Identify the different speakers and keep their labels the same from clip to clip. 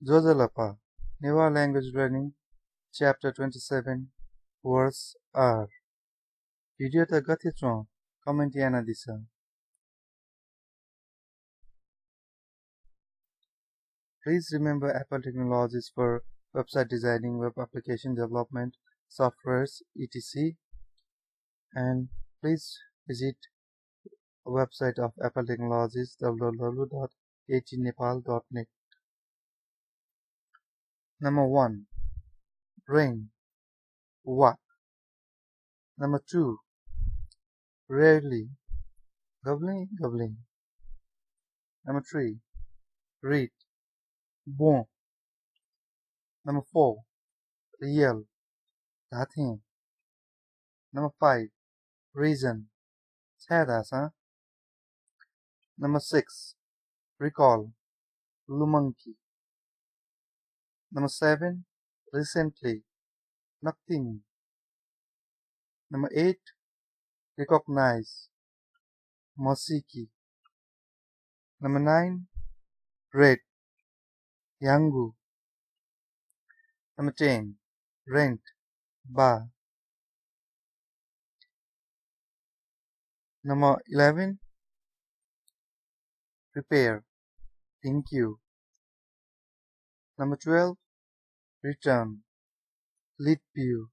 Speaker 1: Zozalapa, Newa Language Learning, Chapter 27, Words R. Video ta gathitron, comment yana disa. Please remember Apple Technologies for website designing, web application development, softwares, etc. And please visit the website of Apple Technologies www.atnepal.net. Number 1. Rain. What? Number 2. Rarely. Gobbling. Number 3. Read. Bon. Number 4. Real. Nothing. Number 5. Reason. Sadasa. Number 6. Recall. Lumonkey. Number 7. Recently. Nothing. Number 8. Recognize. Mosiki. Number 9. Red. Yangu. Number 10. Rent. Ba. Number 11. Prepare. Thank you. Number 12. Return. Lead view.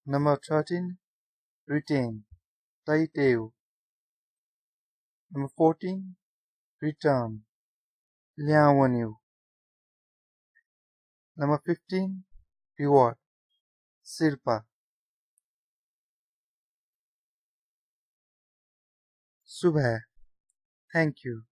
Speaker 1: Number 13. Retain. Taiteu. Number 14. Return. Liawanu. Number 15. Reward. Sirpa. Subha. Thank you.